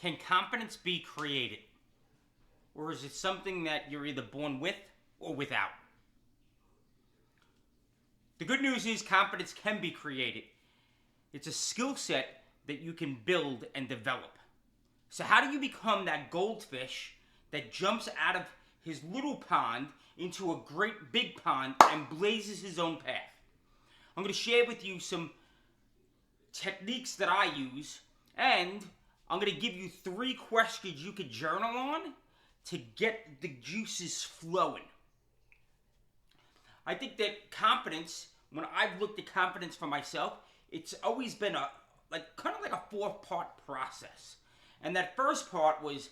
Can competence be created? Or is it something that you're either born with or without? The good news is competence can be created. It's a skill set that you can build and develop. So how do you become that goldfish that jumps out of his little pond into a great big pond and blazes his own path? I'm going to share with you some techniques that I use, and I'm going to give you 3 questions you could journal on to get the juices flowing. I think that competence, when I've looked at competence for myself, it's always been kind of like a 4-part process. And that first part was,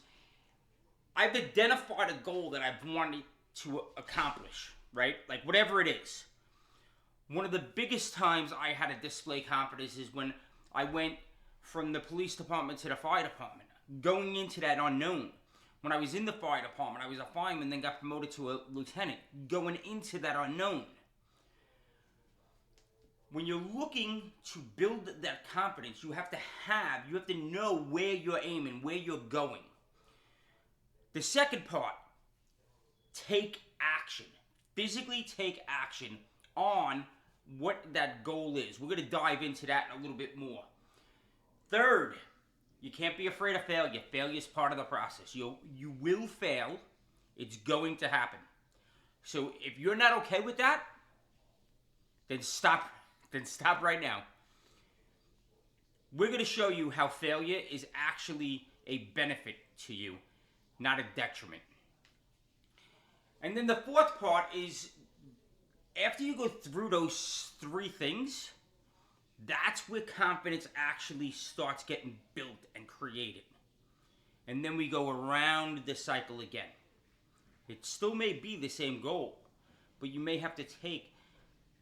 I've identified a goal that I've wanted to accomplish, right? Like whatever it is. One of the biggest times I had to display competence is when I went from the police department to the fire department, going into that unknown. When I was in the fire department, I was a fireman, then got promoted to a lieutenant, going into that unknown. When you're looking to build that competence, you have to know where you're aiming, where you're going. The second part, take action. Physically take action on what that goal is. We're going to dive into that a little bit more. Third, you can't be afraid of failure. Failure is part of the process. You will fail. It's going to happen. So if you're not okay with that, then stop right now. We're going to show you how failure is actually a benefit to you, not a detriment. And then the fourth part is, after you go through those 3 things, that's where confidence actually starts getting built and created. And then we go around the cycle again. It still may be the same goal, but you may have to take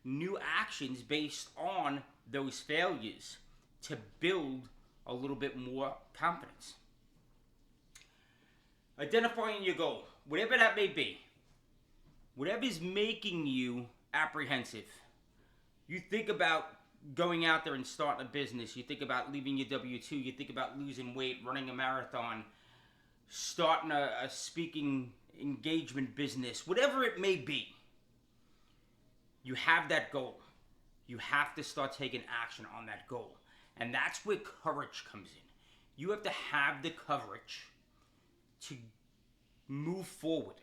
new actions based on those failures to build a little bit more confidence. Identifying your goal, whatever that may be, whatever is making you apprehensive. You think about going out there and starting a business. You think about leaving your W-2. You think about losing weight, running a marathon, starting a speaking engagement business, whatever it may be. You have that goal. You have to start taking action on that goal. And that's where courage comes in. You have to have the courage to move forward.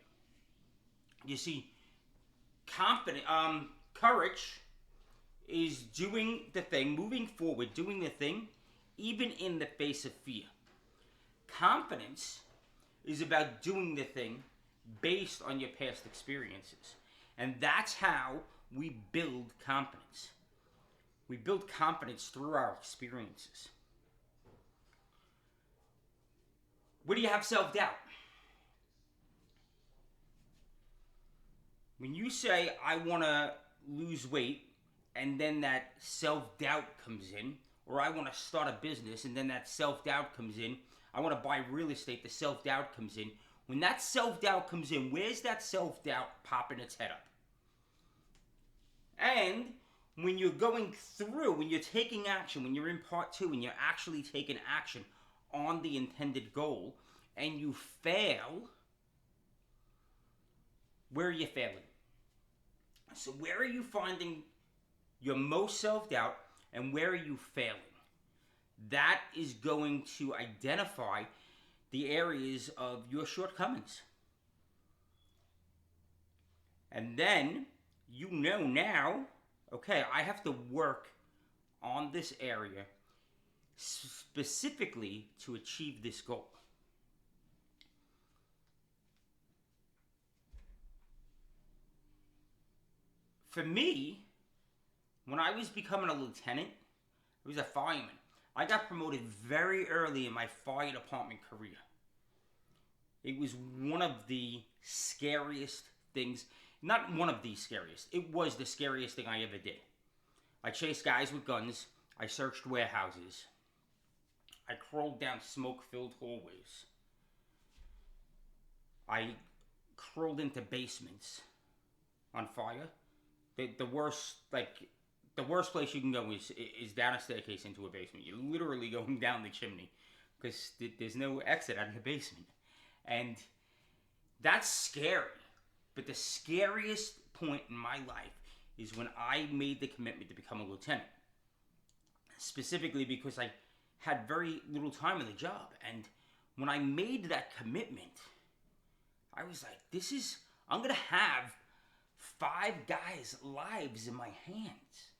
You see, courage is doing the thing, moving forward, doing the thing, even in the face of fear. Confidence is about doing the thing based on your past experiences. And that's how we build confidence. We build confidence through our experiences. Where do you have self-doubt? When you say, I want to lose weight, and then that self-doubt comes in, or I want to start a business, and then that self-doubt comes in, I want to buy real estate, the self-doubt comes in. When that self-doubt comes in, where's that self-doubt popping its head up? And when you're going through, when you're taking action, when you're in part 2, and you're actually taking action on the intended goal, and you fail, where are you failing? So where are you finding your most self-doubt, and where are you failing? That is going to identify the areas of your shortcomings. And then you know now, okay, I have to work on this area specifically to achieve this goal. For me, when I was becoming a lieutenant, I was a fireman. I got promoted very early in my fire department career. It was one of the scariest things. Not one of the scariest. It was the scariest thing I ever did. I chased guys with guns. I searched warehouses. I crawled down smoke-filled hallways. I crawled into basements on fire. The worst place you can go is down a staircase into a basement. You're literally going down the chimney because there's no exit out of the basement. And that's scary. But the scariest point in my life is when I made the commitment to become a lieutenant. Specifically because I had very little time in the job. And when I made that commitment, I was like, I'm going to have 5 guys' lives in my hands.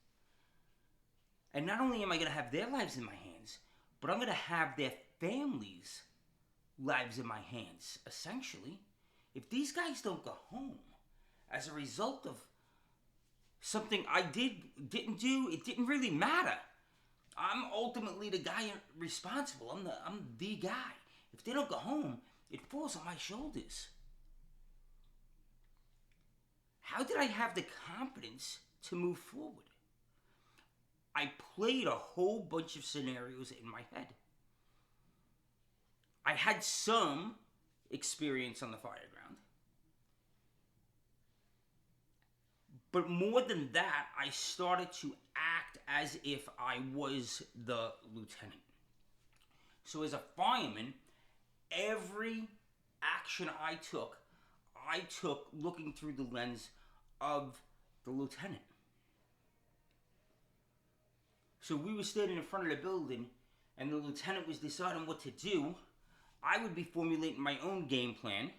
And not only am I going to have their lives in my hands, but I'm going to have their families' lives in my hands, essentially. If these guys don't go home as a result of something I didn't do, it didn't really matter. I'm ultimately the guy responsible. I'm the guy. If they don't go home, it falls on my shoulders. How did I have the confidence to move forward? I played a whole bunch of scenarios in my head. I had some experience on the fire ground. But more than that, I started to act as if I was the lieutenant. So as a fireman, every action I took looking through the lens of the lieutenant. So we were standing in front of the building and the lieutenant was deciding what to do. I would be formulating my own game plan.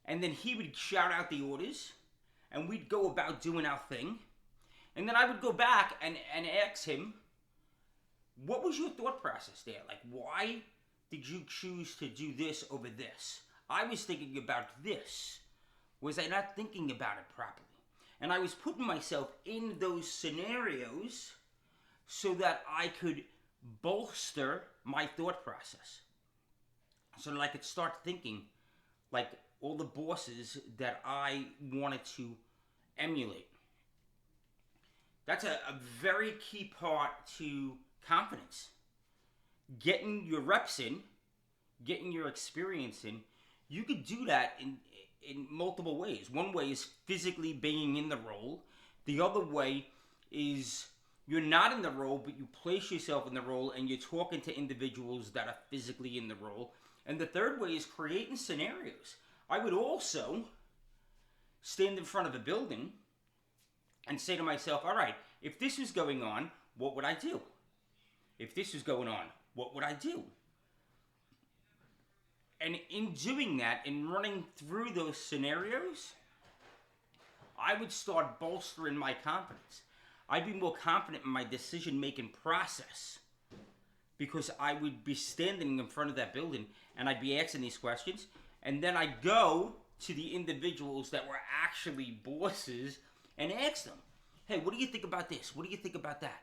And then he would shout out the orders. And we'd go about doing our thing. And then I would go back and ask him, what was your thought process there? Like, why did you choose to do this over this? I was thinking about this. Was I not thinking about it properly? And I was putting myself in those scenarios so that I could bolster my thought process. So that I could start thinking like all the bosses that I wanted to emulate. That's a very key part to confidence. Getting your reps in, getting your experience in. You could do that in multiple ways. One way is physically being in the role. The other way is you're not in the role, but you place yourself in the role and you're talking to individuals that are physically in the role. And the third way is creating scenarios. I would also stand in front of a building and say to myself, all right, if this was going on, what would I do? If this was going on, what would I do? And in doing that, in running through those scenarios, I would start bolstering my confidence. I'd be more confident in my decision-making process because I would be standing in front of that building and I'd be asking these questions. And then I'd go to the individuals that were actually bosses and ask them, hey, what do you think about this? What do you think about that?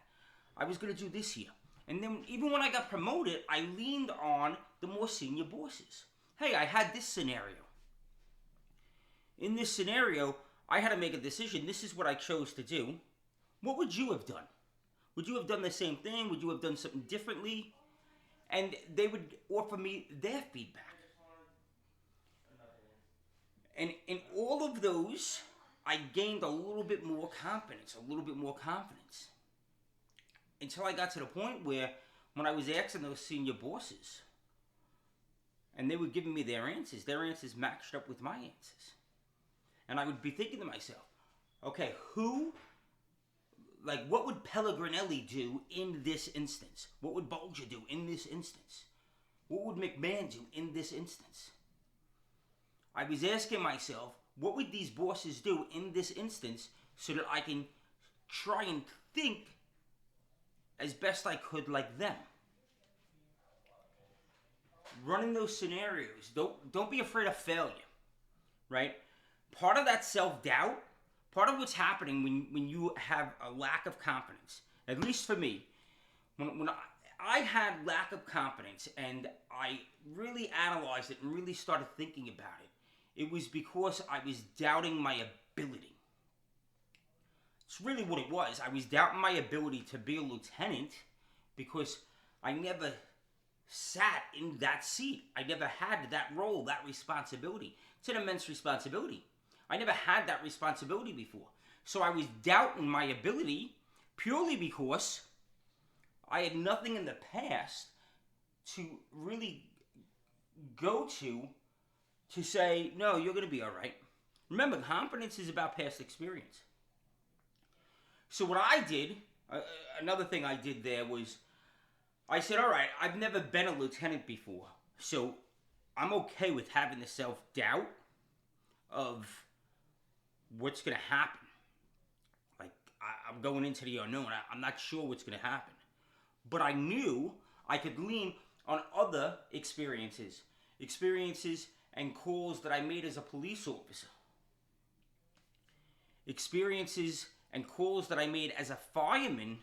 I was going to do this here. And then even when I got promoted, I leaned on the more senior bosses. Hey, I had this scenario. In this scenario, I had to make a decision. This is what I chose to do. What would you have done? Would you have done the same thing? Would you have done something differently? And they would offer me their feedback. And in all of those, I gained a little bit more confidence, until I got to the point where when I was asking those senior bosses, and they were giving me their answers matched up with my answers. And I would be thinking to myself, okay, what would Pellegrinelli do in this instance? What would Bulger do in this instance? What would McMahon do in this instance? I was asking myself, what would these bosses do in this instance so that I can try and think as best I could like them? Running those scenarios, don't be afraid of failure, right? Part of that self-doubt, part of what's happening when you have a lack of confidence, at least for me, when I had lack of confidence and I really analyzed it and really started thinking about it, it was because I was doubting my ability. It's really what it was. I was doubting my ability to be a lieutenant because I never sat in that seat. I never had that role, that responsibility. It's an immense responsibility. I never had that responsibility before. So I was doubting my ability purely because I had nothing in the past to really go to say, no, you're going to be all right. Remember, confidence is about past experience. So what I did, another thing I did there was, I said, all right, I've never been a lieutenant before, so I'm okay with having the self-doubt of what's going to happen. Like, I'm going into the unknown. I'm not sure what's going to happen. But I knew I could lean on other experiences and calls that I made as a police officer. Experiences and calls that I made as a fireman.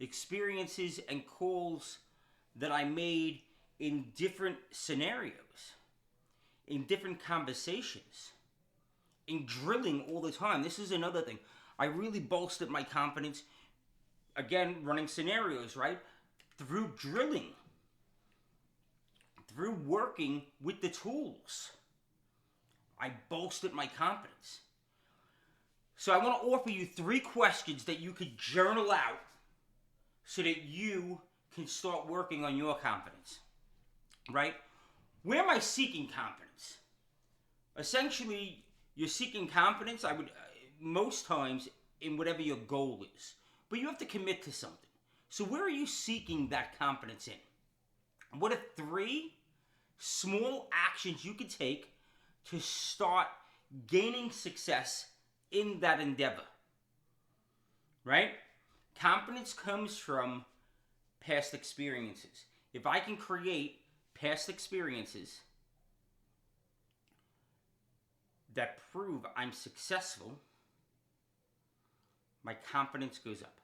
Experiences and calls that I made in different scenarios, in different conversations, in drilling all the time. This is another thing. I really bolstered my confidence, again, running scenarios, right? Through drilling, through working with the tools. I bolstered my confidence. So I want to offer you 3 questions that you could journal out so that you can start working on your confidence, right? Where am I seeking confidence? Essentially, you're seeking confidence, most times, in whatever your goal is. But you have to commit to something. So where are you seeking that confidence in? What are 3 small actions you can take to start gaining success in that endeavor? Right? Confidence comes from past experiences. If I can create past experiences that prove I'm successful, my confidence goes up.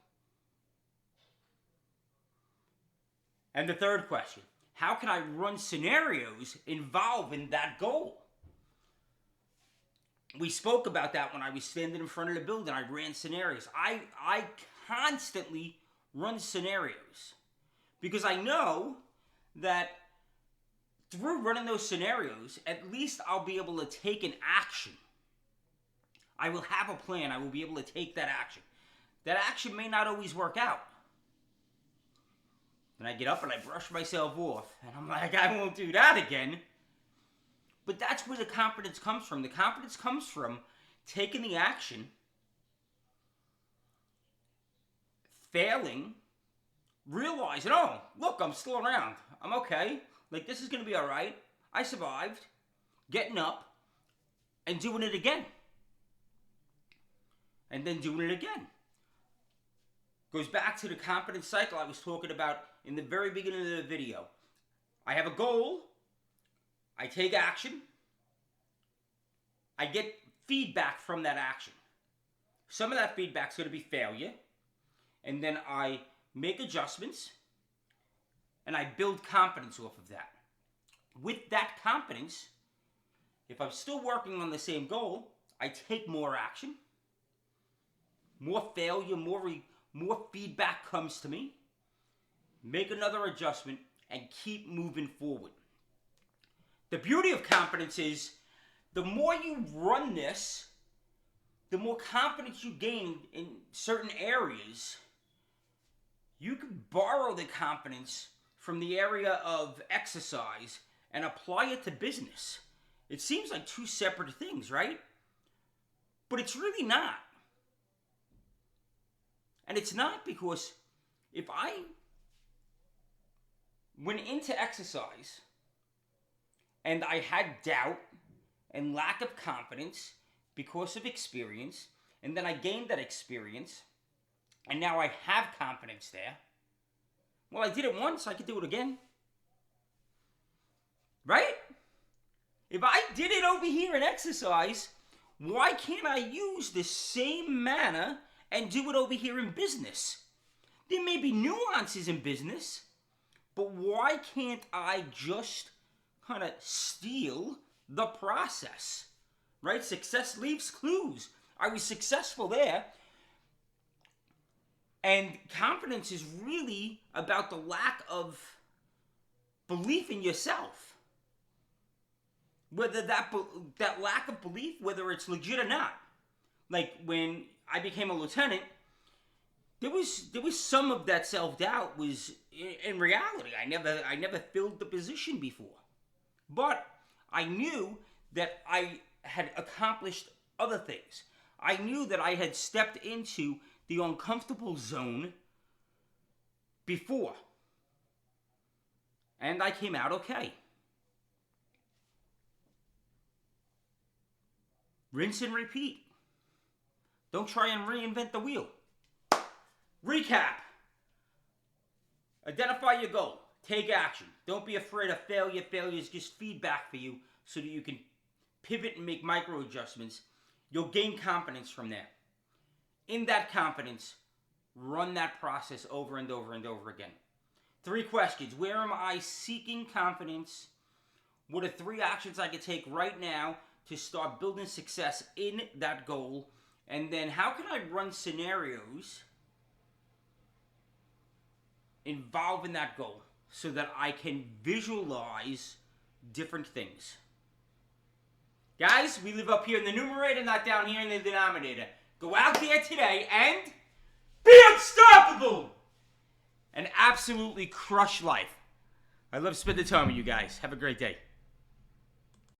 And the third question, how can I run scenarios involving that goal? We spoke about that when I was standing in front of the building. I ran scenarios. I constantly run scenarios because I know that through running those scenarios, at least I'll be able to take an action. I will have a plan. I will be able to take that action. That action may not always work out. Then I get up and I brush myself off. And I'm like, I won't do that again. But that's where the confidence comes from. The confidence comes from taking the action, failing, realizing, oh, look, I'm still around. I'm okay. Like, this is going to be all right. I survived. Getting up and doing it again. And then doing it again. Goes back to the confidence cycle I was talking about in the very beginning of the video. I have a goal. I take action. I get feedback from that action. Some of that feedback is going to be failure. And then I make adjustments. And I build confidence off of that. With that confidence, if I'm still working on the same goal, I take more action. More failure, more feedback comes to me. Make another adjustment and keep moving forward. The beauty of confidence is the more you run this, the more confidence you gain in certain areas. You can borrow the confidence from the area of exercise and apply it to business. It seems like 2 separate things, right? But it's really not. And it's not because if I went into exercise and I had doubt and lack of confidence because of experience, and then I gained that experience, and now I have confidence there, well, I did it once, I could do it again. Right? If I did it over here in exercise, why can't I use the same manner and do it over here in business? There may be nuances in business, but why can't I just kind of steal the process? Right? Success leaves clues. I was successful there. And confidence is really about the lack of belief in yourself. Whether that lack of belief, whether it's legit or not. Like when I became a lieutenant, there was some of that self-doubt was in reality. I never filled the position before. But I knew that I had accomplished other things. I knew that I had stepped into the uncomfortable zone before. And I came out okay. Rinse and repeat. Don't try and reinvent the wheel. Recap. Identify your goal. Take action. Don't be afraid of failure. Failure is just feedback for you so that you can pivot and make micro adjustments. You'll gain confidence from there. In that confidence, run that process over and over and over again. 3 questions. Where am I seeking confidence? What are 3 actions I can take right now to start building success in that goal? And then how can I run scenarios involving that goal so that I can visualize different things? Guys, we live up here in the numerator, not down here in the denominator. Go out there today and be unstoppable and absolutely crush life. I love spending time with you guys. Have a great day.